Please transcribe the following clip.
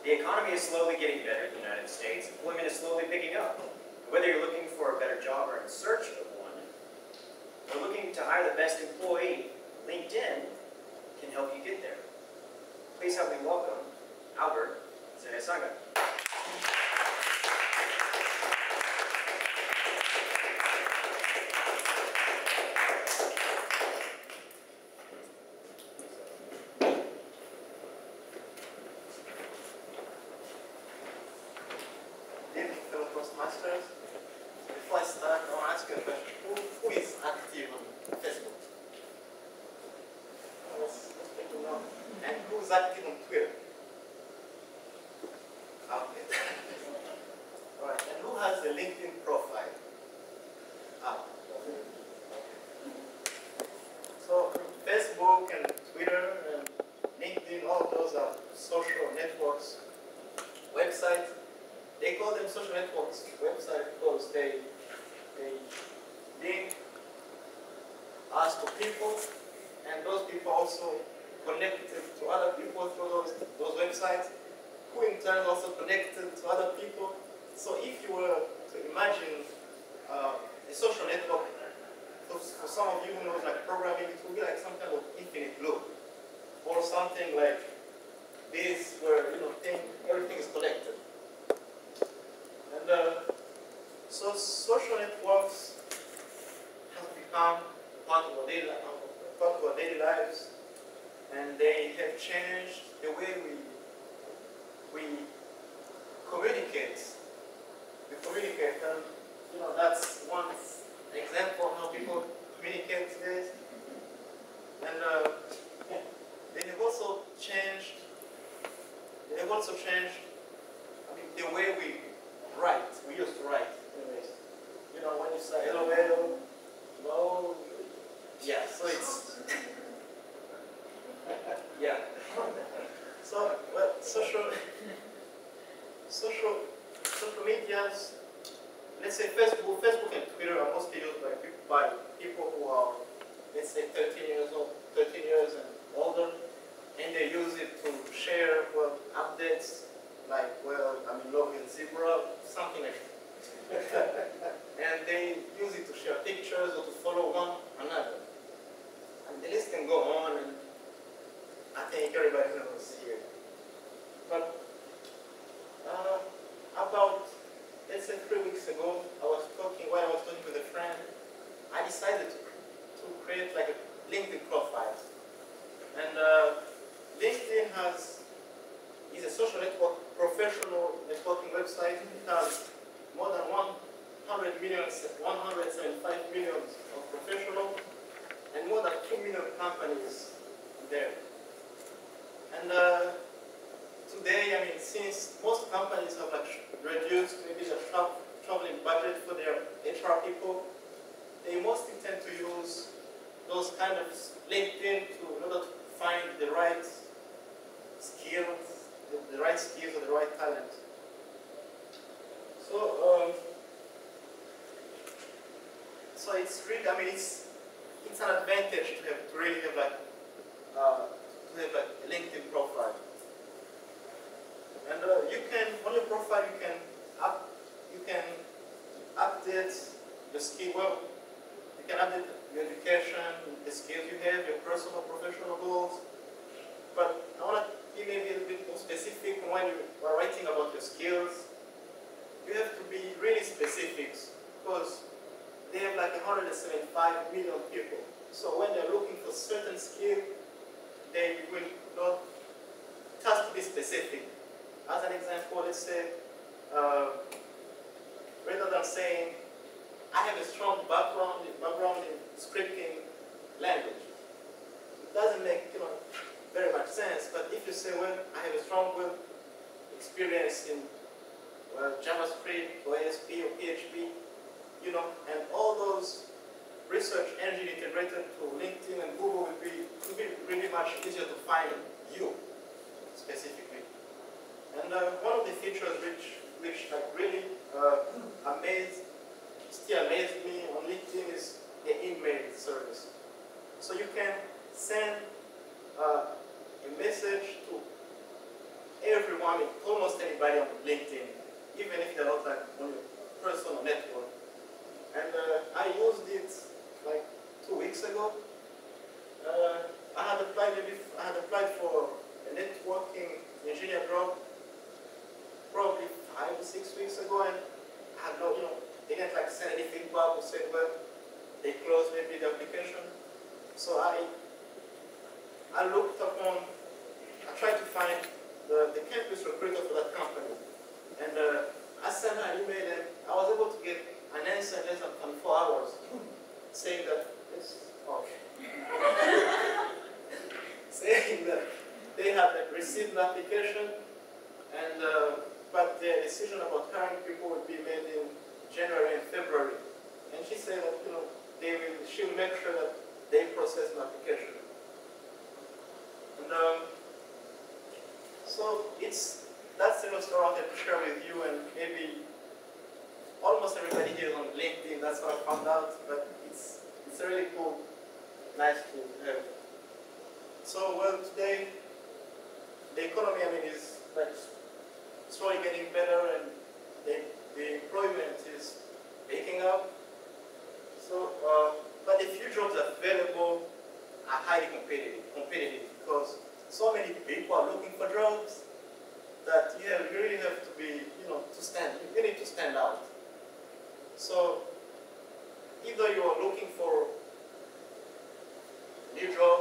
The economy is slowly getting better in the United States. Employment is slowly picking up. Whether you're looking for a better job or in search of one, or looking to hire the best employee, LinkedIn can help you get there. Please help me welcome Albert Zayasanga. Toastmasters. Before I start, I want to ask you a question. Who is active on Facebook? Let's take a look. And who's active on Twitter? Okay. All right. And who has a LinkedIn profile? Okay. So Facebook and Twitter and LinkedIn, all of those are social networks, websites. They call them social networks website because they link us to people, and those people also connected to other people through those websites, who in turn also connected to other people. So if you were to imagine a social network, for some of you who know like programming, it would be like some kind of infinite loop, or something like this, where everything is connected. And so social networks have become part of our daily lives, and they have changed the way we communicate. And that's one example of how people communicate today. And they have also changed. The way we write. We used to write, anyways. When you say hello, no, yeah. So it's yeah. So well, social medias. Let's say Facebook and Twitter are mostly used by people who are, let's say, 13 years and older, and they use it to share updates. Like, love and zebra, something like that. And they use it to share pictures or to follow one another. And the list can go on, and I think everybody knows here. But about, let's say 3 weeks ago, while I was talking with a friend, I decided to create like a LinkedIn profile. And LinkedIn is a social network, professional networking website. It has more than 175 million of professionals and more than 2 million companies there. And today, since most companies have reduced maybe the traveling budget for their HR people, they mostly tend to use those kind of LinkedIn in order to find the right skills, or the right talent. So it's really, it's an advantage to really have a LinkedIn profile. And on your profile you can update the skill. Well, you can update your education, the skills you have, your personal, professional goals. But I want to be maybe a little bit more specific when you are writing about your skills. You have to be really specific because they have 175 million people. So when they're looking for certain skill, they will not have to be specific. As an example, let's say, rather than saying, I have a strong background in scripting language, it doesn't make very much sense. But if you say, well, I have a strong experience in JavaScript or ASP or PHP, and all those research engine integrated to LinkedIn and Google would be really much easier to find you specifically. And one of the features which really still amazed me on LinkedIn is the email service. So you can send a message to everyone, almost anybody on LinkedIn, even if they're not like on your personal network. And I used it like 2 weeks ago. I had applied for a networking engineer job probably 5 or 6 weeks ago, and I had no, they didn't like send any feedback or say, well, they closed maybe the application. So I looked upon, I tried to find the campus recruiter for that company. And I sent her an email, and I was able to get an answer in less than 24 hours saying that saying that they had received an application, and but the decision about hiring people would be made in January and February. And she said that she will make sure that they process an application. And so that's the story I wanted to share with you, and maybe almost everybody here is on LinkedIn. That's how I found out, but it's a really cool, nice to have. So, well, today, the economy, is like slowly getting better, and the employment is picking up. So, but the few jobs available are highly competitive because so many people are looking for jobs that you really have to be, you need to stand out. So, either you are looking for a new job